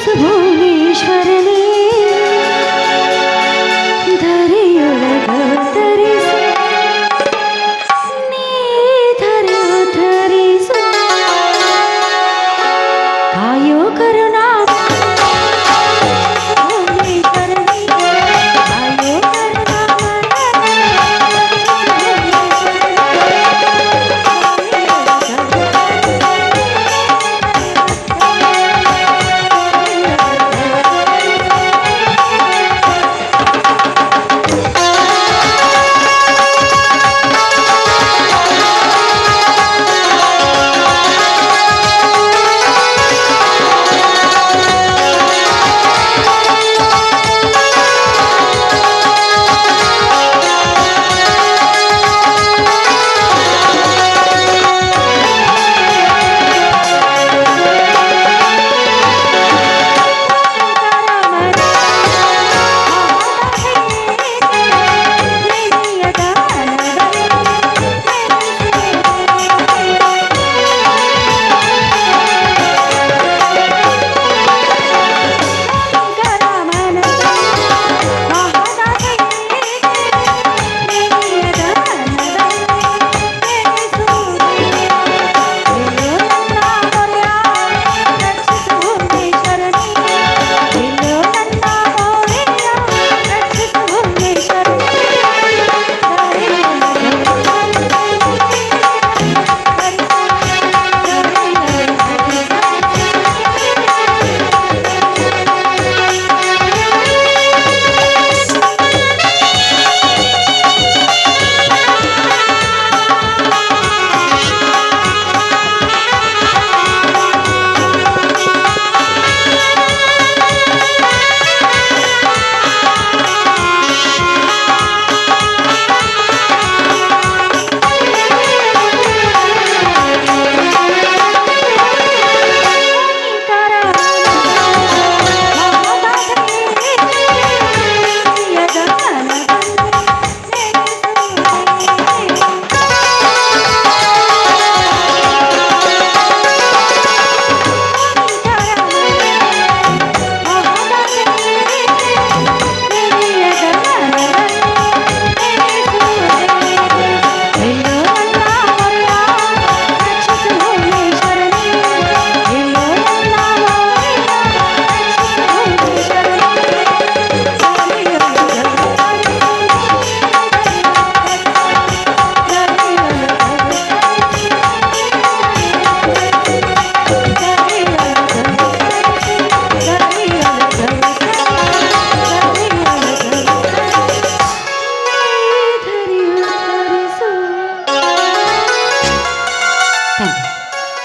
ರಕ್ಷಿಸು ಭುವನೇಶ್ವರನೇ ಧರೆಯೊಳಗ ಧರಿಸು ನೀ ಧರೆಯು ಧರಿಸು ಕಾಯೋ ಕರುಣಾ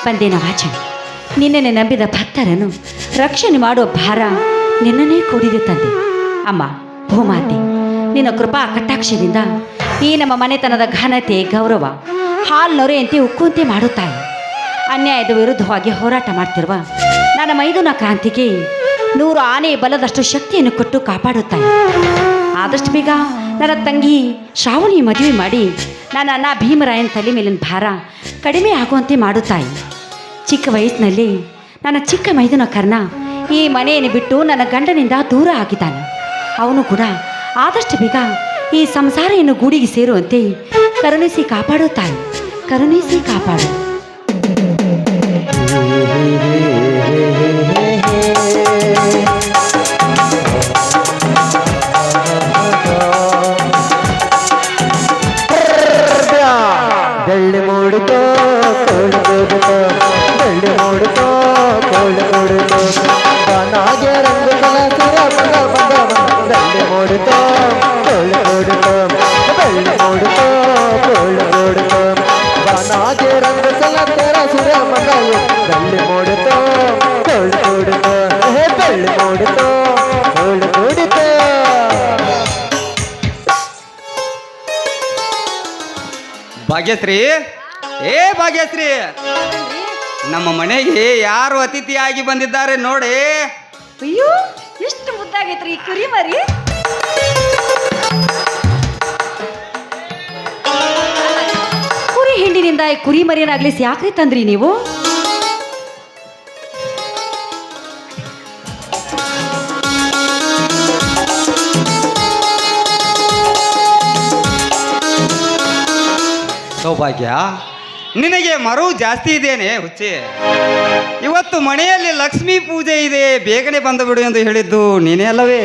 ಬಂದೇನ ವಾಚನ ನಿನ್ನನ್ನು ನಂಬಿದ ಭಕ್ತರನ್ನು ರಕ್ಷಣೆ ಮಾಡುವ ಭಾರ ನಿನ್ನನ್ನೇ ಕೂಡಿದೆ ತಂದೆ. ಅಮ್ಮ ಭೂಮಾತೆ, ನಿನ್ನ ಕೃಪಾ ಕಟಾಕ್ಷದಿಂದ ಈ ನಮ್ಮ ಮನೆತನದ ಘನತೆ ಗೌರವ ಹಾಲ್ನೊರೆಯಂತೆ ಉಕ್ಕುವಂತೆ ಮಾಡುತ್ತಾಯಿ. ಅನ್ಯಾಯದ ವಿರುದ್ಧವಾಗಿ ಹೋರಾಟ ಮಾಡ್ತಿರುವ ನನ್ನ ಮೈದುನ ಕ್ರಾಂತಿಗೆ 100 ಆನೆ ಬಲದಷ್ಟು ಶಕ್ತಿಯನ್ನು ಕೊಟ್ಟು ಕಾಪಾಡುತ್ತಾಯಿ. ಆದಷ್ಟು ಬೇಗ ನನ್ನ ತಂಗಿ ಶ್ರಾವಣಿ ಮದುವೆ ಮಾಡಿ ನನ್ನ ಅಣ್ಣ ಭೀಮರಾಯನ ತಲೆ ಮೇಲಿನ ಭಾರ ಕಡಿಮೆ ಆಗುವಂತೆ ಮಾಡುತ್ತಾಯಿ. ಚಿಕ್ಕ ವಯಸ್ಸಿನಲ್ಲಿ ನನ್ನ ಚಿಕ್ಕ ಮೈದುನ ಕರ್ಣ ಈ ಮನೆಯನ್ನು ಬಿಟ್ಟು ನನ್ನ ಗಂಡನಿಂದ ದೂರ ಆಗಿದ್ದಾನೆ. ಅವನು ಕೂಡ ಆದಷ್ಟು ಬೇಗ ಈ ಸಂಸಾರೆಯನ್ನು ಗೂಡಿಗೆ ಸೇರುವಂತೆ ಕರುಣಿಸಿ ಕಾಪಾಡುತ್ತಾಯಿ. ಕರುಣಿಸಿ ಕಾಪಾಡು. ಬೆಳ್ಳಿ ಮೂಡಿತೋ ಕೋಳಿ ಕೂಡಿತೋ, ಬೆಳ್ಳಿ ಮೂಡಿತೋ ಕೋಳಿ ಕೂಡಿತೋ, ಬನಾಗೆ ರಂಗು ಕಲಸಿರ ಬಂದ ಬಂದ ಬಂದ. ಬೆಳ್ಳಿ ಮೂಡಿತೋ ಕೋಳಿ ಕೂಡಿತೋ, ಬೆಳ್ಳಿ ಮೂಡಿತೋ ಕೋಳಿ ಕೂಡಿತೋ, ಬನಾಗೆ ರಂಗು ಕಲಸಿರ ಸುರ ಬಂದ. ಬೆಳ್ಳಿ ಮೂಡಿತೋ ಕೋಳಿ ಕೂಡಿತೋ, ಬೆಳ್ಳಿ ಮೂಡಿತೋ ಕೋಳಿ ಕೂಡಿತೋ. ಭಾಗ್ಯಶ್ರೀ, ಏ ಭಾಗ್ಯಶ್ರೀ, ನಮ್ಮ ಮನೆಗೆ ಯಾರು ಅತಿಥಿಯಾಗಿ ಬಂದಿದ್ದಾರೆ ನೋಡಿ. ಅಯ್ಯೋ, ಎಷ್ಟು ಮುದ್ದಾಗೈತ್ರಿ ಈ ಕುರಿ ಮರಿ. ಕುರಿ ಹಿಂಡಿನಿಂದ ಈ ಕುರಿ ಮರಿಯನ್ನಾಗ್ಲಿಸಿ ಯಾಕ್ರಿ ತಂದ್ರಿ ನೀವು? ಸೌಭಾಗ್ಯ, ನಿನಗೆ ಮರು ಜಾಸ್ತಿ ಇದೇನೆ ಹುಚ್ಚಿ? ಇವತ್ತು ಮನೆಯಲ್ಲಿ ಲಕ್ಷ್ಮೀ ಪೂಜೆ ಇದೆ, ಬೇಗನೆ ಬಂದು ಬಿಡು ಎಂದು ಹೇಳಿದ್ದು ನೀನೇ ಅಲ್ಲವೇ?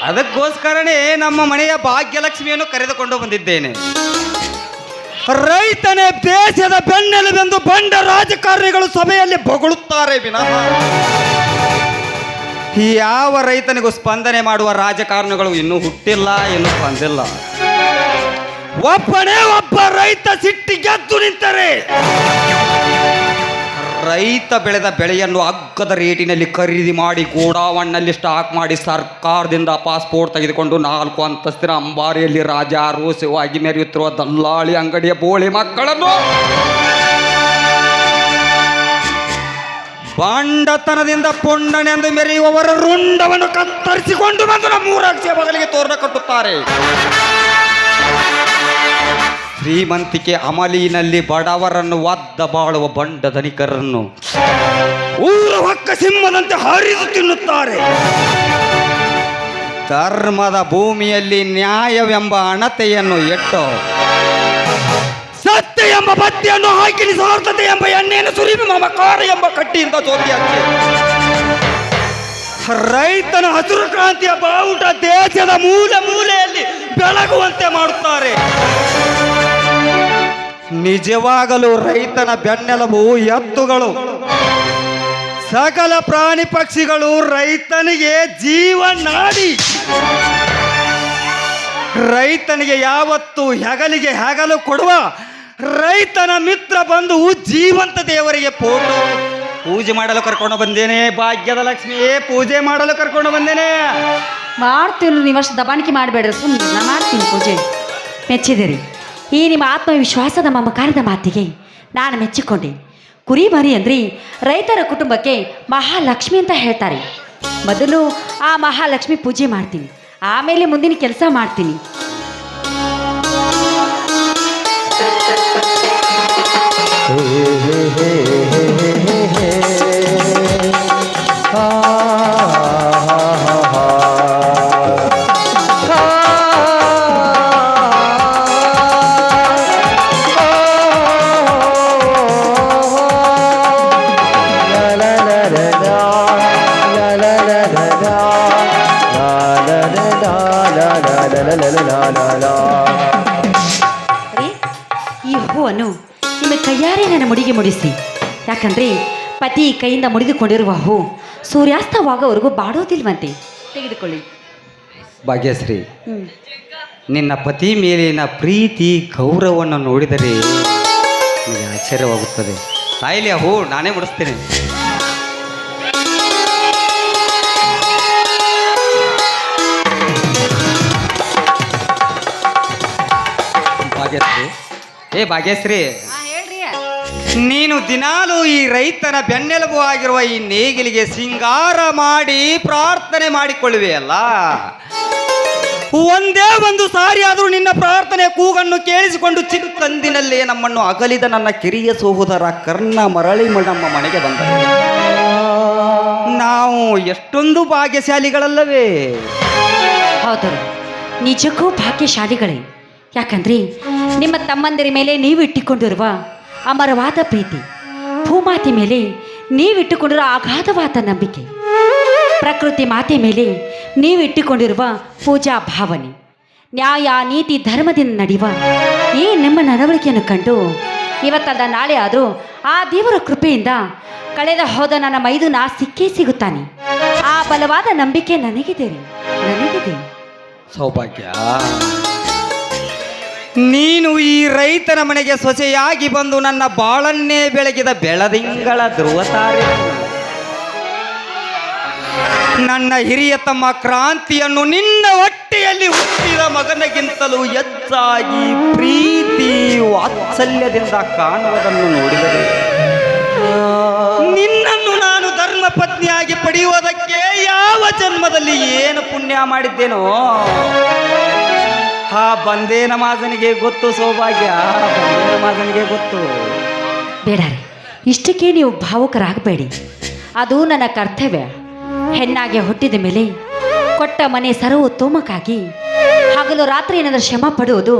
ಅದಕ್ಕೋಸ್ಕರನೇ ನಮ್ಮ ಮನೆಯ ಭಾಗ್ಯಲಕ್ಷ್ಮಿಯನ್ನು ಕರೆದುಕೊಂಡು ಬಂದಿದ್ದೇನೆ. ರೈತನೇ ದೇಶದ ಬೆನ್ನೆಲುಬೆಂದು ಬಂಡ ರಾಜಕಾರಣಿಗಳು ಸಭೆಯಲ್ಲಿ ಬೊಗಳುತ್ತಾರೆ ವಿನಃ ಯಾವ ರೈತನಿಗೂ ಸ್ಪಂದನೆ ಮಾಡುವ ರಾಜಕಾರಣಿಗಳು ಇನ್ನೂ ಹುಟ್ಟಿಲ್ಲ, ಇನ್ನೂ ಬಂದಿಲ್ಲ. ಒಬ್ಬನೇ ಒಬ್ಬ ರೈತ ಸಿಟ್ಟಿಗೆದ್ದು ನಿಂತರೆ ರೈತ ಬೆಳೆದ ಬೆಳೆಯನ್ನು ಅಗ್ಗದ ರೇಟಿನಲ್ಲಿ ಖರೀದಿ ಮಾಡಿ ಗೋಡಾವಣ್ಣಲ್ಲಿ ಸ್ಟಾಕ್ ಮಾಡಿ ಸರ್ಕಾರದಿಂದ ಪಾಸ್ಪೋರ್ಟ್ ತೆಗೆದುಕೊಂಡು 4 ಅಂತಸ್ತಿನ ಅಂಬಾರಿಯಲ್ಲಿ ರಾಜಾರೋಷವಾಗಿ ಮೆರೆಯುತ್ತಿರುವ ದಲ್ಲಾಳಿ ಅಂಗಡಿಯ ಬೋಳಿ ಮಕ್ಕಳನ್ನು ಬಾಂಡತನದಿಂದ ಪುಂಡನೆಂದು ಮೆರೆಯುವವರ ರುಂಡವನ್ನು ಕತ್ತರಿಸಿಕೊಂಡು ಬಂದು ನಮ್ಮೂರಾಕ್ಷೆ ಬಗಲಿಗೆ ತೋರಣ ಕಟ್ಟುತ್ತಾರೆ. ಶ್ರೀಮಂತಿಕೆ ಅಮಲಿನಲ್ಲಿ ಬಡವರನ್ನು ಒದ್ದ ಬಾಳುವ ಬಂಡ ಧನಿಕರನ್ನು ಊರ ಹೊಕ್ಕ ಸಿಂಹದಂತೆ ಹರಿದು ತಿನ್ನುತ್ತಾರೆ. ಧರ್ಮದ ಭೂಮಿಯಲ್ಲಿ ನ್ಯಾಯವೆಂಬ ಅಣತೆಯನ್ನು ಎಟ್ಟು ಸತ್ಯ ಎಂಬ ಬತ್ತಿಯನ್ನು ಹಾಕಿ ನಿಸ್ವಾರ್ಥತೆ ಎಂಬ ಎಣ್ಣೆಯನ್ನು ಸುರಿಮಿ ಮಮಕಾರ ಎಂಬ ಕಟ್ಟಿಯಿಂದ ಜೋತಿ ಹಾಕಿ ರೈತನ ಹಸಿರು ಕ್ರಾಂತಿಯ ಬಾವುಟ ದೇಶದ ಮೂಲೆ ಮೂಲೆಯಲ್ಲಿ ಬೆಳಗುವಂತೆ ಮಾಡುತ್ತಾರೆ. ನಿಜವಾಗಲೂ ರೈತನ ಬೆನ್ನೆಲುಬು ಎತ್ತುಗಳು, ಸಕಲ ಪ್ರಾಣಿ ಪಕ್ಷಿಗಳು ರೈತನಿಗೆ ಜೀವನಾಡಿ. ರೈತನಿಗೆ ಯಾವತ್ತು ಹೆಗಲಿಗೆ ಹೆಗಲು ಕೊಡುವ ರೈತನ ಮಿತ್ರ ಬಂದು ಜೀವಂತ ದೇವರಿಗೆ ಪೂಜೆ ಮಾಡಲು ಕರ್ಕೊಂಡು ಬಂದೇನೆ. ಭಾಗ್ಯದ ಲಕ್ಷ್ಮಿಯೇ ಪೂಜೆ ಮಾಡಲು ಕರ್ಕೊಂಡು ಬಂದೇನೆ. ಮಾಡ್ತೀನಿ, ನೀವಷ್ಟು ದಬಾಣಿಕೆ ಮಾಡಬೇಡ್ರಿ, ಸುಮ್ಮನೆ ನಾ ಮಾಡ್ತೀನಿ ಪೂಜೆ. ಮೆಚ್ಚಿದಿರಿ. ಈ ನಿಮ್ಮ ಆತ್ಮವಿಶ್ವಾಸದ ಮಮಕಾರದ ಮಾತಿಗೆ ನಾನು ಮೆಚ್ಚಿಕೊಂಡೆ. ಕುರಿ ಮರಿ ಅಂದ್ರೆ ರೈತರ ಕುಟುಂಬಕ್ಕೆ ಮಹಾಲಕ್ಷ್ಮಿ ಅಂತ ಹೇಳ್ತಾರೆ. ಮೊದಲು ಆ ಮಹಾಲಕ್ಷ್ಮಿ ಪೂಜೆ ಮಾಡ್ತೀನಿ, ಆಮೇಲೆ ಮುಂದಿನ ಕೆಲಸ ಮಾಡ್ತೀನಿ. ಈ ಹೂವನ್ನು ನಿಮ್ಮ ಕೈಯಾರೆ ನನ್ನ ಮುಡಿಗೆ ಮುಡಿಸಿ. ಯಾಕಂದ್ರೆ ಪತಿ ಕೈಯಿಂದ ಮುಡಿದುಕೊಂಡಿರುವ ಹೂ ಸೂರ್ಯಾಸ್ತವಾಗವರೆಗೂ ಬಾಡೋದಿಲ್ವಂತೆ. ತೆಗೆದುಕೊಳ್ಳಿ. ಭಾಗ್ಯಶ್ರೀ, ನಿನ್ನ ಪತಿ ಮೇಲಿನ ಪ್ರೀತಿ ಗೌರವವನ್ನು ನೋಡಿದರೆ ನಿಮಗೆ ಆಶ್ಚರ್ಯವಾಗುತ್ತದೆ. ತಾಯಿಲಿ ಆ ಹೂ ನಾನೇ ಮುಡಿಸ್ತೇನೆ. ಭಾಗ್ಯಶ್ರೀ, ಭಾಗ್ಯಶ್ರೀ, ನೀನು ದಿನಾಲೂ ಈ ರೈತನ ಬೆನ್ನೆಲುಬು ಆಗಿರುವ ಈ ನೇಗಿಲಿಗೆ ಸಿಂಗಾರ ಮಾಡಿ ಪ್ರಾರ್ಥನೆ ಮಾಡಿಕೊಳ್ಳುವೆಯಲ್ಲ, ಒಂದೇ ಒಂದು ಸಾರಿ ಆದರೂ ನಿನ್ನ ಪ್ರಾರ್ಥನೆ ಕೂಗನ್ನು ಕೇಳಿಸಿಕೊಂಡು ಚಿಕ್ಕಂದಿನಲ್ಲೇ ನಮ್ಮನ್ನು ಅಗಲಿದ ನನ್ನ ಕಿರಿಯ ಸಹೋದರ ಕರ್ಣ ಮರಳಿ ನಮ್ಮ ಮನೆಗೆ ಬಂದರು. ನಾವು ಎಷ್ಟೊಂದು ಭಾಗ್ಯಶಾಲಿಗಳಲ್ಲವೇ? ಹೌದು, ನಿಜಕ್ಕೂ ಭಾಗ್ಯಶಾಲಿಗಳೇ. ಯಾಕಂದ್ರೆ ನಿಮ್ಮ ತಮ್ಮಂದಿರ ಮೇಲೆ ನೀವು ಇಟ್ಟುಕೊಂಡಿರುವ ಅಮರವಾದ ಪ್ರೀತಿ, ಭೂಮಾತೆ ಮೇಲೆ ನೀವಿಟ್ಟುಕೊಂಡಿರುವ ಅಗಾಧವಾದ ನಂಬಿಕೆ, ಪ್ರಕೃತಿ ಮಾತೆ ಮೇಲೆ ನೀವಿಟ್ಟುಕೊಂಡಿರುವ ಪೂಜಾ ಭಾವನೆ, ನ್ಯಾಯ ನೀತಿ ಧರ್ಮದಿಂದ ನಡೆಯುವ ಈ ನಿಮ್ಮ ನಡವಳಿಕೆಯನ್ನು ಕಂಡು ಇವತ್ತಲ್ಲ ನಾಳೆ ಆದರೂ ಆ ದೇವರ ಕೃಪೆಯಿಂದ ಕಳೆದ ಹೋದ ನನ್ನ ಮೈದುನ ಸಿಕ್ಕೇ ಸಿಗುತ್ತಾನೆ. ಆ ಬಲವಾದ ನಂಬಿಕೆ ನನಗಿದೆ. ಸೌಭಾಗ್ಯ, ನೀನು ಈ ರೈತನ ಮನೆಗೆ ಸೊಸೆಯಾಗಿ ಬಂದು ನನ್ನ ಬಾಳನ್ನೇ ಬೆಳಗಿದ ಬೆಳದಿಂಗಳ ಧ್ರುವತಾರೆ. ನನ್ನ ಹಿರಿಯ ತಮ್ಮ ಕ್ರಾಂತಿಯನ್ನು ನಿನ್ನ ಹೊಟ್ಟೆಯಲ್ಲಿ ಹುಟ್ಟಿದ ಮಗನಿಗಿಂತಲೂ ಹೆಚ್ಚಾಗಿ ಪ್ರೀತಿ ವಾತ್ಸಲ್ಯದಿಂದ ಕಾಣುವುದನ್ನು ನೋಡಿದರೆ ನಿನ್ನನ್ನು ನಾನು ಧರ್ಮ ಪತ್ನಿಯಾಗಿ ಪಡೆಯುವುದಕ್ಕೆ ಯಾವ ಜನ್ಮದಲ್ಲಿ ಏನು ಪುಣ್ಯ ಮಾಡಿದ್ದೇನೋ ಆ ಬಂದೇ ನಮಾಜನಿಗೆ ಗೊತ್ತು. ಸೌಭಾಗ್ಯ, ಬಂದೇ ನಮಾಜನಿಗೆ ಗೊತ್ತು. ಬೇಡ ರೀ, ಇಷ್ಟಕ್ಕೆ ನೀವು ಭಾವುಕರಾಗಬೇಡಿ. ಅದು ನನ್ನ ಕರ್ತವ್ಯ. ಹೆಣ್ಣಾಗಿ ಹುಟ್ಟಿದ ಮೇಲೆ ಕೊಟ್ಟ ಮನೆ ಸರ್ವೋತ್ತೋಮಕ್ಕಾಗಿ ಹಗಲು ರಾತ್ರಿ ಏನಾದರೂ ಶ್ರಮ ಪಡುವುದು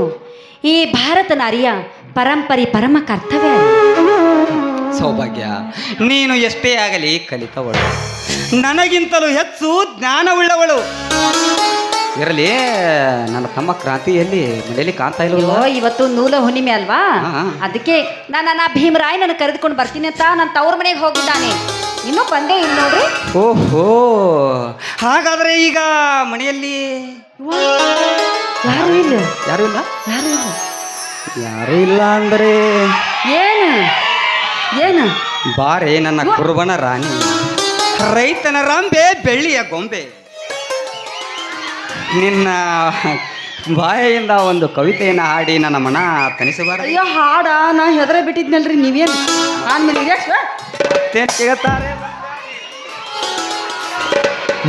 ಈ ಭಾರತ ನಾರಿಯ ಪರಮ ಕರ್ತವ್ಯ. ಸೌಭಾಗ್ಯ, ನೀನು ಎಷ್ಟೇ ಆಗಲಿ ಕಲಿತವಳು, ನನಗಿಂತಲೂ ಹೆಚ್ಚು ಜ್ಞಾನವುಳ್ಳವಳು. ಇರಲಿ, ನನ್ನ ತಮ್ಮ ಕ್ರಾಂತಿಯಲ್ಲಿ ಮನೆಯಲ್ಲಿ ಕಾಣ್ತಾ ಇಲ್ವಲ್ಲ? ಅಯ್ಯೋ, ಇವತ್ತು ನೂಲ ಹುಣ್ಣಿಮೆ ಅಲ್ವಾ, ಹಾ. ಅದಕ್ಕೆ ನಾ ಭೀಮರಾಯ್ ನನ್ನ ಕರೆದುಕೊಂಡು ಬರ್ತೀನಿ ಅಂತ ನನ್ನ ತವ್ರ ಮನೆಗೆ ಹೋಗಿದ್ದಾನೆ. ಇನ್ನೂ ಬಂದೇ ಇಲ್ಲ ನೋಡ್ರಿ. ಓಹೋ, ಹಾಗಾದ್ರೆ ಈಗ ಮನೆಯಲ್ಲಿ ಯಾರು ಇಲ್ಲ, ಯಾರು ಇಲ್ಲ? ಯಾರು ಇಲ್ಲ. ಯಾರು ಇಲ್ಲ ಅಂದ್ರೆ ಏನು ಏನು ಬಾರೆ ನನ್ನ ಕುರುಬನ ರಾಣಿ, ರೈತನ ರಂಬೆ, ಬೆಳ್ಳಿಯ ಗೊಂಬೆ. ನಿನ್ನ ಬಾಯಿಂದ ಒಂದು ಕವಿತೆಯನ್ನು ಹಾಡಿ ನನ್ನ ಮನ ತನಿಸಬಾರ. ಅಯ್ಯೋ, ಹಾಡ ನಾ ಹೆದರೇ ಬಿಟ್ಟಿದ್ನಲ್ರಿ. ನೀವೇನು ಆದ್ಮೇಲೆ ಕೇಳ್ತಾರೆ.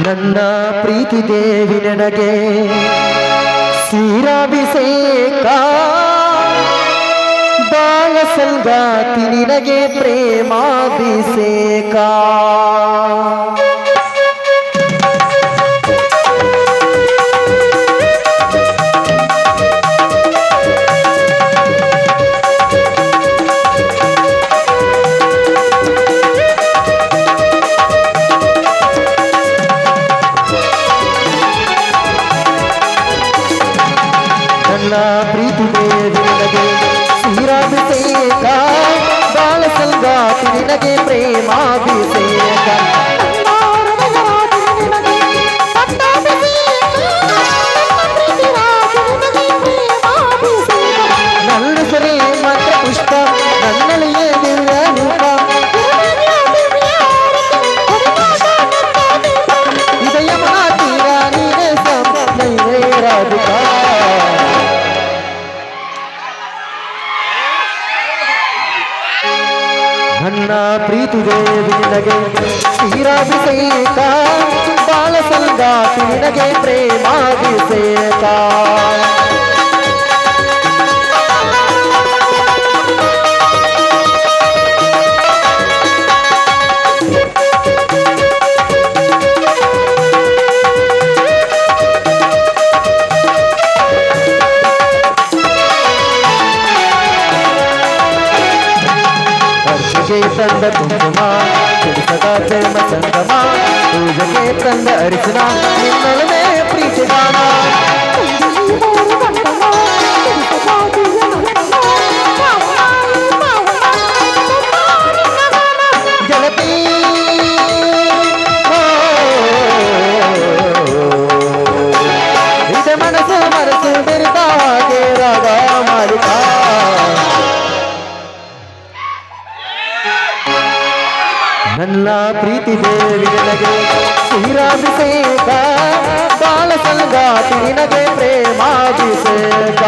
ನನ್ನ ಪ್ರೀತಿ ದೇವಿ ನನಗೆ ಶ್ರೀರಾಭಿಷೇಕ, ಬಾಳ ಸಂಗಾತಿ ನಿನಗೆ ಪ್ರೇಮಾಭಿಷೇಕ. ನನ್ನ ಪ್ರೀತಿ ದೇವಿ ನಿನಗೆ ಶ್ರೀರಾಭಿಷೇಕ, ಬಾಳ ಸಂಗಾತಿ ನಿನಗೆ ಪ್ರೇಮಾಭಿಷೇಕ. ನನ್ನ ಸರಿ ಮಾತ್ರ ಪುಷ್ಪ, ನನ್ನಲ್ಲಿಯೇ ದಿವ್ಯ ರೂಪ, ಇದಯ ಮಾತೀರ ನೀನೇ ನೈನೇ ರಾಧಿಕಾ. ನನ್ನ ಪ್ರೀತಿ ದೇವಿ ನಿನಗೆ ಶ್ರೀರಾಭಿಷೇಕ, ಬಾಳ ಸಂಗಾತಿ ನಿನಗೆ ಪ್ರೇಮಾಭಿಷೇಕ. ತಂದ ಕುಂಕುಮ ಕುಡಿಸದ ಪ್ರೇಮ ಸಂಗಮ, ಪೂಜೆಗೆ ತಂದ ಅರಿಶಿನ ನಿನ್ನೊಲವೇ ಪ್ರೀತಿ ಗಾನ. ಗೆಳತಿ ಇದೆ ಮನಸ್ಸು ಮನಸ್ಸು ಬೆರೆತ ಹಾಗೆ ರಾಗ ಮಾಲಿಕ. ನನ್ನ ಪ್ರೀತಿ ದೇವಿ ನಿನಗೆ ಶ್ರೀರಾಭಿಷೇಕ, ಬಾಳ ಸಂಗಾತಿ ನಿನಗೆ ಪ್ರೇಮಾಭಿಷೇಕ.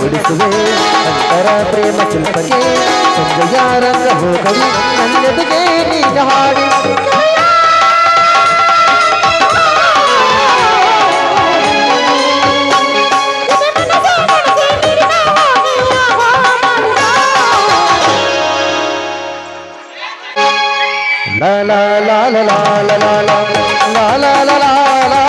ಉಡಿಸುವೆ ಅಂತರ ಪ್ರೇಮ ಶಿಲ್ಪಕ್ಕೆ, ಸಂಜೆಯ ರಂಗ ಹೋಗಲಿ ನನ್ನೆದುಗೆ ನೀನ ಹಾಡಿ. la la la la la la la la la la la la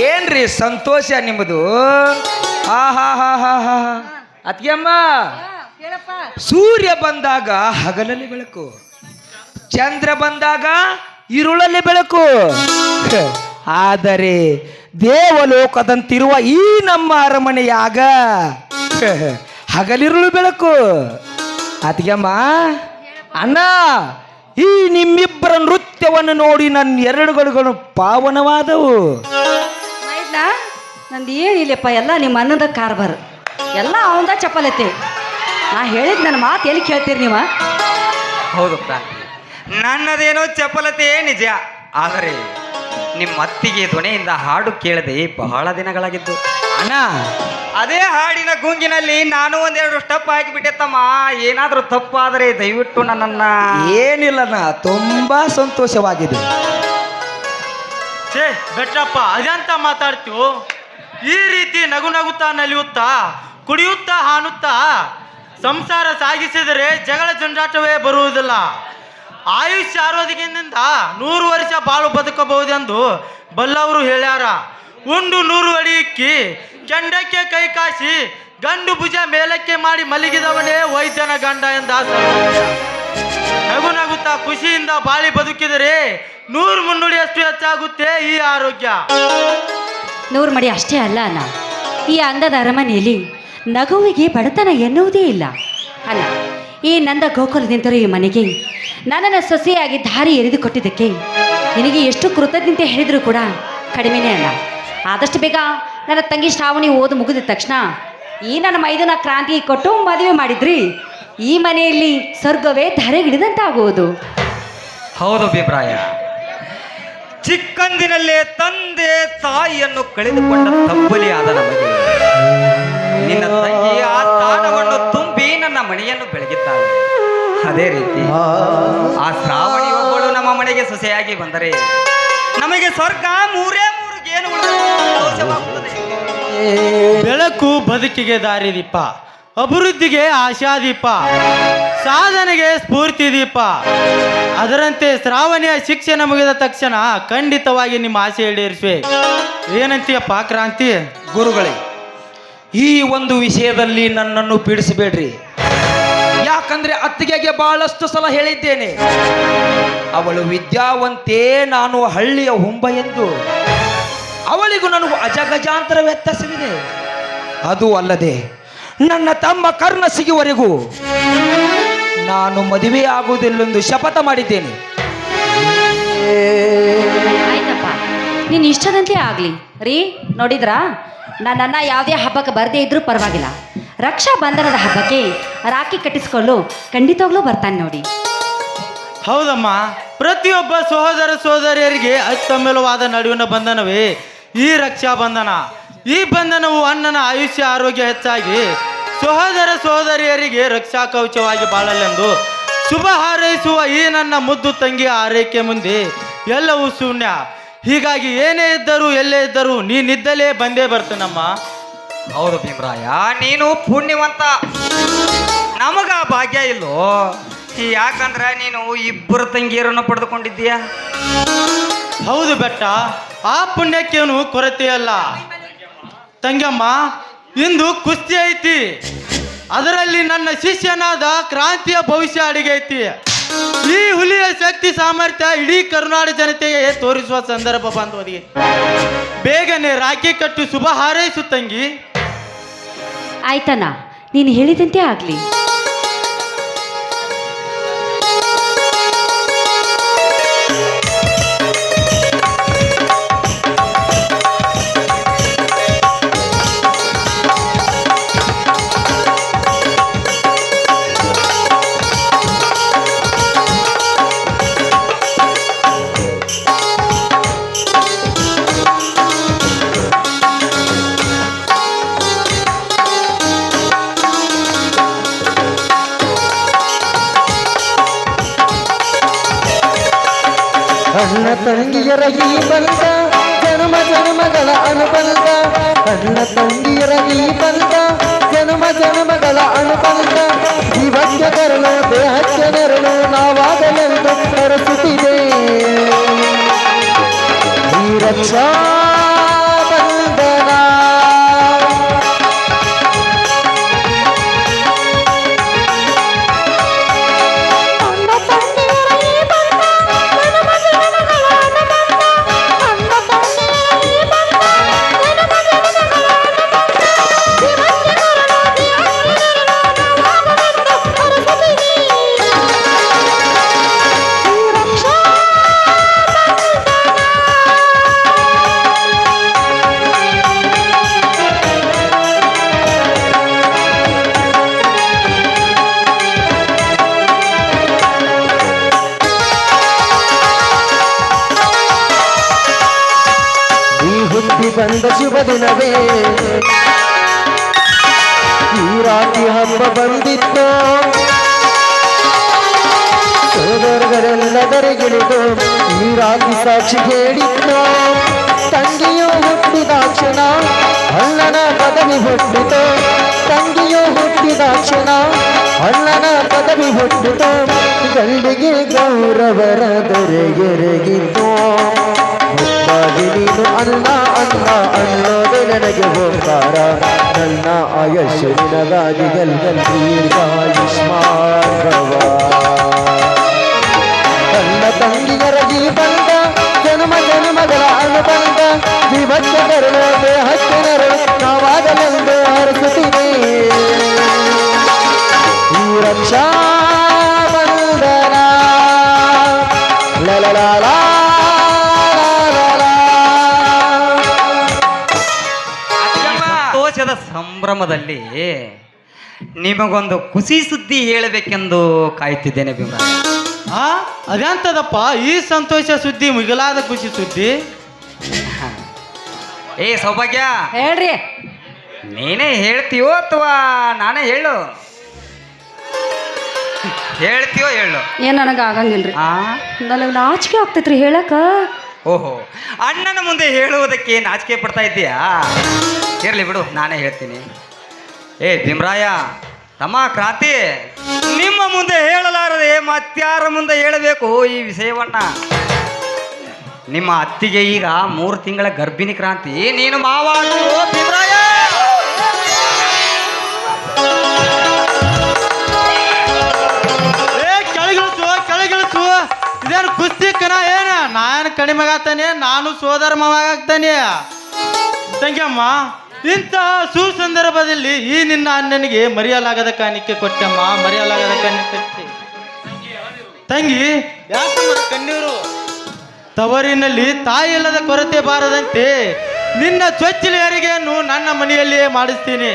ಏನ್ರಿ ಸಂತೋಷ ನಿಮ್ಮದು? ಹಾ ಹಾ ಹಾ ಹಾ ಹಾ ಅತ್ಯಮ್ಮ, ಸೂರ್ಯ ಬಂದಾಗ ಹಗಲಲ್ಲಿ ಬೆಳಕು, ಚಂದ್ರ ಬಂದಾಗ ಇರುಳಲ್ಲಿ ಬೆಳಕು. ಆದರೆ ದೇವಲೋಕದಂತಿರುವ ಈ ನಮ್ಮ ಅರಮನೆಯಾಗ ಹಗಲಿರುಳು ಬೆಳಕು. ಅತ್ಯಮ್ಮ, ಅಣ್ಣ, ಈ ನಿಮ್ಮಿಬ್ಬರ ನೃತ್ಯವನ್ನು ನೋಡಿ ನನ್ನ ಎರಡು ಗಡುಗಳು ಪಾವನವಾದವು. ಆಯ್ತಾ ನಂದು ಏನಿಲ್ಲಪ್ಪ, ಎಲ್ಲ ನಿಮ್ಮ ಅನ್ನದ ಕಾರ್ಬಾರ್, ಎಲ್ಲ ಅವಂದ ಚಪಲತೆ. ನಾ ಹೇಳಿದ್ ನನ್ನ ಮಾತು ಎಲ್ಲಿ ಕೇಳ್ತೀರಿ ನೀವು? ಹೌದು ಕ್ರಾಂತಿ, ನನ್ನದೇನೋ ಚಪಲತೆ ನಿಜ. ಆದರೆ ನಿಮ್ಮ ಅತ್ತಿಗೆ ಧ್ವನಿಯಿಂದ ಹಾಡು ಕೇಳದೆ ಬಹಳ ದಿನಗಳಾಗಿದ್ದು. ಅಣ್ಣ, ಅದೇ ಹಾಡಿನ ಗುಂಗಿನಲ್ಲಿ ನಾನು ಒಂದೆರಡು ಸ್ಟೆಪ್ ಹಾಕಿಬಿಟ್ಟೆ ತಮ್ಮ. ಏನಾದರೂ ತಪ್ಪಾದರೆ ದಯವಿಟ್ಟು ನನ್ನನ್ನ. ಏನಿಲ್ಲಣ್ಣ, ತುಂಬಾ ಸಂತೋಷವಾಗಿದೆ. ಛೇ ಬೆಟ್ಟಪ್ಪ, ಅದಂತ ಮಾತಾಡ್ತೀವೋ? ಈ ರೀತಿ ನಗು ನಗುತ್ತಾ ನಲಿಯುತ್ತಾ ಕುಡಿಯುತ್ತಾ ಹಾನುತ್ತಾ ಸಂಸಾರ ಸಾಗಿಸಿದರೆ ಜಗಳ ಜಂಜಾಟವೇ ಬರುವುದಿಲ್ಲ. ಆಯುಷ್ಯ ಆರೋಗ್ಯದಿಂದ 100 ವರ್ಷ ಬಾಳು ಬದುಕಬಹುದೆಂದು ಬಲ್ಲವರು ಹೇಳ್ಯಾರ. ಉಂಡು 100 ಅಡಿ ಇಕ್ಕಿ ಕೆಂಡಕ್ಕೆ ಕೈ ಕಾಸಿ ಗಂಡು ಭುಜ ಮೇಲಕ್ಕೆ ಮಾಡಿ ಮಲಗಿದವನೇ ವೈದ್ಯನ ಗಂಡ ಎಂದ. ನಗು ನಗುತ್ತಾ ಖುಷಿಯಿಂದ ಬಾಳಿ ಬದುಕಿದರೆ 100 ಮುನ್ನುಡಿಯಷ್ಟು ಹೆಚ್ಚಾಗುತ್ತೆ ಈ ಆರೋಗ್ಯ. 100 ಮಡಿ ಅಷ್ಟೇ ಅಲ್ಲ ಅಣ್ಣ, ಈ ಅಂದದ ಅರಮನೆಯಲ್ಲಿ ನಗುವಿಗೆ ಬಡತನ ಎನ್ನುವುದೇ ಇಲ್ಲ ಅಲ್ಲ. ಈ ನಂದ ಗೋಕುಲದಿಂತರೂ ಈ ಮನೆಗೆ ನನ್ನನ್ನು ಸೊಸೆಯಾಗಿ ದಾರಿ ಎರೆದುಕೊಟ್ಟಿದ್ದಕ್ಕೆ ನಿನಗೆ ಎಷ್ಟು ಕೃತಜ್ಞತೆ ಹೇಳಿದರೂ ಕೂಡ ಕಡಿಮೆನೇ ಅಲ್ಲ. ಆದಷ್ಟು ಬೇಗ ನನ್ನ ತಂಗಿ ಶ್ರಾವಣಿ ಓದು ಮುಗಿದ ತಕ್ಷಣ ಈ ನನ್ನ ಮೈದುನ ಕ್ರಾಂತಿ ಕೊಟ್ಟು ಮದುವೆ ಮಾಡಿದ್ರಿ ಈ ಮನೆಯಲ್ಲಿ ಸ್ವರ್ಗವೇ ಧರೆಗಿಡಿದಂತಾಗುವುದು. ಹೌದು ಅಭಿಪ್ರಾಯ. ಚಿಕ್ಕಂದಿನಲ್ಲೇ ತಂದೆ ತಾಯಿಯನ್ನು ಕಳೆದುಕೊಂಡ ತಬ್ಬಲಿಯಾದ ನಮಗೆ ನಿನ್ನ ತಂಗಿ ಆ ಸ್ಥಾನವನ್ನು ತುಂಬಿ ನನ್ನ ಮನೆಯನ್ನು ಬೆಳಗಿದ್ದಾಳೆ. ಅದೇ ರೀತಿ ಆ ಶ್ರಾವಣಿ ಒಬ್ಬಳು ನಮ್ಮ ಮನೆಗೆ ಸೊಸೆಯಾಗಿ ಬಂದರೆ ನಮಗೆ ಸ್ವರ್ಗ 3 ಗೇನುಗಳು ಸಂತೋಷವಾಗುತ್ತದೆ. ಬೆಳಕು ಬದುಕಿಗೆ ದಾರಿದೀಪ, ಅಭಿವೃದ್ಧಿಗೆ ಆಶಾದೀಪ, ಸಾಧನೆಗೆ ಸ್ಫೂರ್ತಿ ದೀಪ. ಅದರಂತೆ ಶ್ರಾವಣಿಯ ಶಿಕ್ಷಣ ಮುಗಿದ ತಕ್ಷಣ ಖಂಡಿತವಾಗಿ ನಿಮ್ಮ ಆಸೆ ಈಡೇರಿಸುವೆ. ಏನಂತೀಯಪ್ಪ ಕ್ರಾಂತಿ? ಗುರುಗಳೇ, ಈ ಒಂದು ವಿಷಯದಲ್ಲಿ ನನ್ನನ್ನು ಪೀಡಿಸಬೇಡ್ರಿ. ಯಾಕಂದ್ರೆ ಅತ್ತಿಗೆಗೆ ಬಹಳಷ್ಟು ಸಲ ಹೇಳಿದ್ದೇನೆ, ಅವಳು ವಿದ್ಯಾವಂತೆ, ನಾನು ಹಳ್ಳಿಯ ಹುಂಬ ಎಂದು. ಅವಳಿಗೂ ನನಗೂ ಅಜಗಜಾಂತರ ವ್ಯತ್ಯಾಸವಿದೆ. ಅದು ಅಲ್ಲದೆ ನನ್ನ ತಮ್ಮ ಕರ್ಣ ಸಿಗುವವರೆಗೂ ನಾನು ಮದುವೆ ಆಗುವುದಿಲ್ಲೆಂದು ಶಪಥ ಮಾಡಿದ್ದೇನೆ. ಆಯ್ತಪ್ಪ, ನೀನು ಇಷ್ಟದಂತೆ ಆಗಲಿ ರೀ. ನೋಡಿದ್ರಾ, ನನ್ನನ್ನ ಯಾವುದೇ ಹಬ್ಬಕ್ಕೆ ಬರದೇ ಇದ್ರೂ ಪರವಾಗಿಲ್ಲ, ರಕ್ಷಾ ಬಂಧನದ ಹಬ್ಬಕ್ಕೆ ರಾಖಿ ಕಟ್ಟಿಸ್ಕೊಳ್ಳು ಖಂಡಿತವಾಗ್ಲೂ ಬರ್ತಾನೆ ನೋಡಿ. ಹೌದಮ್ಮ, ಪ್ರತಿಯೊಬ್ಬ ಸಹೋದರ ಸಹೋದರಿಯರಿಗೆ ಅತ್ಯಮೂಲ್ಯವಾದ ನಡುವಿನ ಬಂಧನವೇ ಈ ರಕ್ಷಾ ಬಂಧನ. ಈ ಬಂಧನವು ಅಣ್ಣನ ಆಯುಷ್ಯ ಆರೋಗ್ಯ ಹೆಚ್ಚಾಗಿ ಸಹೋದರ ಸಹೋದರಿಯರಿಗೆ ರಕ್ಷಾ ಕವಚವಾಗಿ ಬಾಳಲೆಂದು ಶುಭ ಹಾರೈಸುವ ಈ ನನ್ನ ಮುದ್ದು ತಂಗಿಯ ಆರೈಕೆ ಮುಂದೆ ಎಲ್ಲವೂ ಶೂನ್ಯ. ಹೀಗಾಗಿ ಏನೇ ಇದ್ದರೂ ಎಲ್ಲೇ ಇದ್ದರೂ ನೀನಿದ್ದಲೇ ಬಂದೇ ಬರ್ತೇನಮ್ಮ. ಹೌದು ಭೀಮರಾಯ, ನೀನು ಪುಣ್ಯವಂತ. ನಮಗ ಭಾಗ್ಯ ಇಲ್ಲೋ? ಯಾಕಂದ್ರೆ ನೀನು 2 ತಂಗಿಯರನ್ನು ಪಡೆದುಕೊಂಡಿದ್ದೀಯ. ಹೌದು ಬೆಟ್ಟ, ಆ ಪುಣ್ಯಕ್ಕೇನು ಕೊರತೆ ಅಲ್ಲ. ತಂಗಮ್ಮ, ಇಂದು ಕುಸ್ತಿ ಐತಿ, ಅದರಲ್ಲಿ ನನ್ನ ಶಿಷ್ಯನಾದ ಕ್ರಾಂತಿಯ ಭವಿಷ್ಯ ಅಡಿಗೆ ಐತಿ. ಈ ಹುಲಿಯ ಶಕ್ತಿ ಸಾಮರ್ಥ್ಯ ಇಡೀ ಕರುನಾಡು ಜನತೆಗೆ ತೋರಿಸುವ ಸಂದರ್ಭ ಬಂದವರಿಗೆ ಬೇಗನೆ ರಾಖಿ ಕಟ್ಟು ಶುಭ ಹಾರೈಸು ತಂಗಿ. ಆಯ್ತಣ್ಣ, ನೀನು ಹೇಳಿದಂತೆ ಆಗಲಿ. ಅಣ್ಣ ತಂಗಿಯರ ಈ ಬಂಧ ಜನ್ಮ ಜನ್ಮಗಳ ಅನುಬಂಧ. ಅಣ್ಣ ತಂಗಿಯರ ಈ ಬಂಧ ಜನ್ಮ ಜನ್ಮಗಳ ಅನುಬಂಧ. ಜೀವಕ್ಕೆ ಕರಳು ದೇಹಕ್ಕೆ ನೆರಳು ನಾವಾಗಲೆಂದು ಹರಸುತ್ತಿದೆ ಈ ರಕ್ಷಾ ಬಂಧನ. ಬಂದ ಶುಭ ದಿನವೇ ಈ ರಾತ್ರಿ ಹಬ್ಬ ಬಂದಿತ್ತು ಸೋದರಗಳೆಲ್ಲದರಿಗಿಳಿದು ಈ ರಾತ್ರಿ ಸಾಕ್ಷಿ ಹೇಳಿತ್ತು ತಂಗಿಯು ಹುಟ್ಟಿದಾಕ್ಷಣ ಅಣ್ಣನ ಪದವಿ ಹುಟ್ಟಿತು ತಂಗಿಯು ಹುಟ್ಟಿದಾಕ್ಷಣ ಅಣ್ಣನ ಪದವಿ ಹುಟ್ಟಿತು ಗಂಡಿಗೆ ಗೌರವರ ದೊರೆಗೆರಗಿತು ಮುದ್ದಾಗಿ ನೀನು ಅಣ್ಣ ಅಣ್ಣ ಅನ್ನೋದು ನನಗೆ ಹೋಗ್ತಾರ ನನ್ನ ಆಯಸ್ಸು ನಿನಗಾಗಿ ದೀರ್ಘಾಯುಷ್ಮಾನ್ ನನ್ನ ತಂಗಿಯರ ಈ ಬಂದ ಜನ್ಮ ಜನ್ಮಗಳ ಅನುಬಂಧ ವಿಭಕ್ತ ಕರುಣೆ ಹತ್ತಿನರು ನಾವಾಗಲೆಂದು ಹರಿಸುತ್ತೀನಿ ಈ ರಕ್ಷಾ ಬಂಧನ ಲಲಲಾಲಾ ಸಂತೋಷದ ಸಂಭ್ರಮದಲ್ಲಿ ನಿಮಗೊಂದು ಖುಷಿ ಸುದ್ದಿ ಹೇಳಬೇಕೆಂದು ಕಾಯುತ್ತಿದ್ದೇನೆ ಭೀಮರಾಯ. ಅದಂತದಪ್ಪ ಈ ಸಂತೋಷ ಸುದ್ದಿ ಮಿಗಿಲಾದ ಖುಷಿ ಸುದ್ದಿ. ಏ ಸೌಭಾಗ್ಯ, ಹೇಳ್ರಿ. ನೀನೇ ಹೇಳ್ತೀಯೋ ಅಥವಾ ನಾನೇ ಹೇಳು? ಹೇಳ್ತೀಯೋ ಹೇಳು. ಏನ್ ನನಗೆ ಆಗಂಗಿಲ್ರಿ, ಆ ನನಗೆ ನಾಚಿಕೆ ಆಗ್ತೈತ್ರಿ ಹೇಳಕ. ಓಹೋ, ಅಣ್ಣನ ಮುಂದೆ ಹೇಳುವುದಕ್ಕೆ ನಾಚಿಕೆ ಪಡ್ತಾ ಇದ್ದೀಯಾ? ಇರಲಿ ಬಿಡು, ನಾನೇ ಹೇಳ್ತೀನಿ. ಏ ಭೀಮರಾಯ ತಮ್ಮ ಕ್ರಾಂತಿ, ನಿಮ್ಮ ಮುಂದೆ ಹೇಳಲಾರದೆ ಮತ್ಯಾರ ಮುಂದೆ ಹೇಳಬೇಕು ಈ ವಿಷಯವನ್ನ? ನಿಮ್ಮ ಅತ್ತಿಗೆ ಈಗ 3 ತಿಂಗಳ ಗರ್ಭಿಣಿ ಕ್ರಾಂತಿ, ನೀನು ಮಾವ ಆಗ್ತೀಯೋ ಭೀಮರಾಯ? ಕೆಳಗಿಳಿಸು ಇದೇನು ಕುಸ್ತಿ ಕಣ ಏನ? ನಾನು ಕಡಿಮೆ ಆಗ್ತಾನೆ, ನಾನು ಸೋದರ ಮಾವ ಆಗ್ತಾನೆ. ತಂಗಿಯಮ್ಮ, ಇಂತಹ ಸುಸಂದರ್ಭದಲ್ಲಿ ಈ ನಿನ್ನ ಅಣ್ಣನಿಗೆ ಮರೆಯಲಾಗದ ಕಾಣಿಕೆ ಕೊಟ್ಟಮ್ಮ, ಮರೆಯಲಾಗದ ಕಾಣಿಕೆ ತಂಗಿ. ಯಾಕಮ್ಮ ಕಣ್ಣೀರು? ತವರಿನಲ್ಲಿ ತಾಯಿ ಇಲ್ಲದ ಕೊರತೆ ಬಾರದಂತೆ ನಿನ್ನ ಚೊಚ್ಚಲ ಹೆರಿಗೆಯನ್ನು ನನ್ನ ಮನೆಯಲ್ಲಿಯೇ ಮಾಡಿಸ್ತೀನಿ.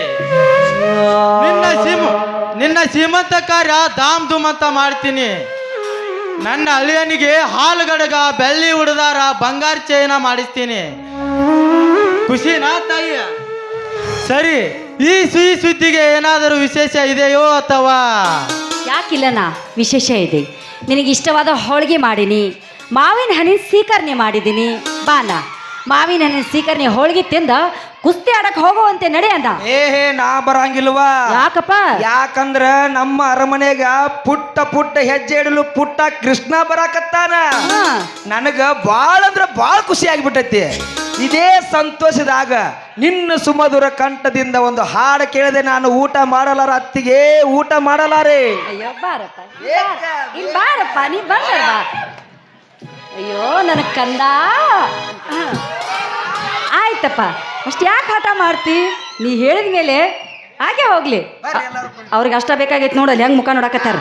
ನಿನ್ನ ಶ್ರೀಮಂತ ಕಾರ್ಯ ಧಾಮ್ ಧೂಮ್ ಅಂತ ಮಾಡ್ತೀನಿ. ನನ್ನ ಅಳಿಯನಿಗೆ ಹಾಲು ಗಡಗ, ಬೆಳ್ಳಿ ಉಡದಾರ, ಬಂಗಾರ ಚೈನ ಮಾಡಿಸ್ತೀನಿ. ಖುಷಿನಾ ತಾಯಿಯ? ಸರಿ, ಈ ಸಿಹಿ ಸುದ್ದಿಗೆ ಏನಾದರೂ ವಿಶೇಷ ಇದೆಯೋ ಅಥವಾ? ಯಾಕಿಲ್ಲನಾ, ವಿಶೇಷ ಇದೆ. ನಿನಗೆ ಇಷ್ಟವಾದ ಹೋಳಿಗೆ ಮಾಡೀನಿ, ಮಾವಿನ ಹಣ್ಣಿನ ಸೀಕರಣೆ ಮಾಡಿದ್ದೀನಿ. ಬಾನ ಮಾವಿನ ಹಣ್ಣಿನ ಸೀಕರಣೆ ಹೋಳಿಗೆ ತಿಂದ ಕುಸ್ತಿ ಆಡಕ್ ಹೋಗುವಂತೆ ನಡೆ ಅಂದ. ನಾ ಬರಂಗಿಲ್ವಾ? ಯಾಕಪ್ಪ? ಯಾಕಂದ್ರ ನಮ್ಮ ಅರಮನೆಗ ಪುಟ್ಟ ಪುಟ್ಟ ಹೆಜ್ಜೆ ಇಡಲು ಪುಟ್ಟ ಕೃಷ್ಣ ಬರಾಕತ್ತಾನ. ಹಾ. ನನಗ ಬಾಳ ಅಂದ್ರ ಬಾಳ ಖುಷಿ ಆಗ್ಬಿಟ್ಟೈತಿ. ಇದೇ ಸಂತೋಷದಾಗ ನಿನ್ನ ಸುಮಧುರ ಕಂಠದಿಂದ ಒಂದು ಹಾಡು ಕೇಳಿದೆ. ನಾನು ಊಟ ಮಾಡಲಾರ ಅತ್ತಿಗೆ, ಊಟ ಮಾಡಲಾರೆ. ಅಯ್ಯೋ ಬಾರಪ್ಪ, ಇಲ್ಲಿ ಬಾರಪ್ಪ, ನೀ ಬಂದ ಬಾ. ಅಯ್ಯೋ ನನ್ನ ಕಂದ. ಆಯ್ತಪ್ಪ, ಅಷ್ಟು ಯಾಕೆ ಹಠ ಮಾಡ್ತಿ? ನೀ ಹೇಳಿದ ಮೇಲೆ ಹಾಗೆ ಹೋಗ್ಲಿ. ಅವ್ರಿಗೆ ಅಷ್ಟ ಬೇಕಾಗೈತೆ ನೋಡಲ್ಲಿ ಹೆಂಗ್ ಮುಖ ನೋಡಕತ್ತಾರ.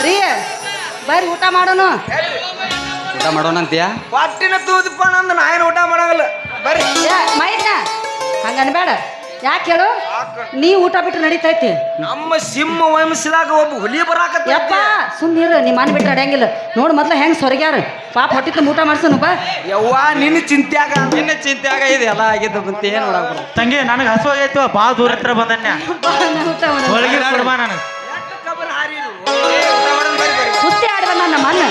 ರೀ ಬರ್ರಿ ಊಟ ಮಾಡೋಣ. ಊಟ ಮಾಡೋಣ ಅಂತೀಯಾ? ಹೊಟ್ಟಿನ ತೂದಪ್ಪ ನಂದು, ನಾ ಏನು ಊಟ ಮಾಡಂಗಿಲ್ಲ. ಬರ್ರಿ. ಮೈದ್ನ ಹಂಗ ಅನ್ಬೇಡ. ಯಾಕೆ ಹೇಳು? ನೀ ಊಟ ಬಿಟ್ಟು ನಡೀತೈತಿ. ನಮ್ಮ ಸಿಂಹ ವಂಶದಾಗ ಒಬ್ಬ ಹುಲಿ ಬರಾಕತ್ತ. ಯಪ್ಪ ಸುಮ್ಮನಿರು, ನೀ ಮನೆ ಬಿಟ್ಟು ಅಡಂಗಿಲ್ಲ. ನೋಡು ಮೊದ್ಲ ಹೆಂಗ್ ಸೊರಗ್ಯಾರ. ಪಾಪ ಹೊಟ್ಟಿತ್ತು ಊಟ ಮಾಡ್ಸೋನು ಬಾ. ಯವ್ವ ನಿನ್ನ ಚಿಂತ್ಯಾಗ ನಿನ್ನ ಚಿಂತೆಯಾಗ ಇದೆ ಎಲ್ಲ ಆಗಿದ್ದು ಅಂತ ಏನು ನೋಡಕ ತಂಗಿ, ನನಗೆ ಹಸುವಾಗೈತು, ಭಾಳ ದೂರ ಹತ್ರ ಬಂದನ್ಯ. ಊಟ ಮಾಡೋಣ. ಹೋಳಿಗೆ ಕೊಡ್ಬಾ ನನಗೆ. ಕುಸ್ತಿ ಆಡ್ಬ ನನ್ನ ಮನ್ನ.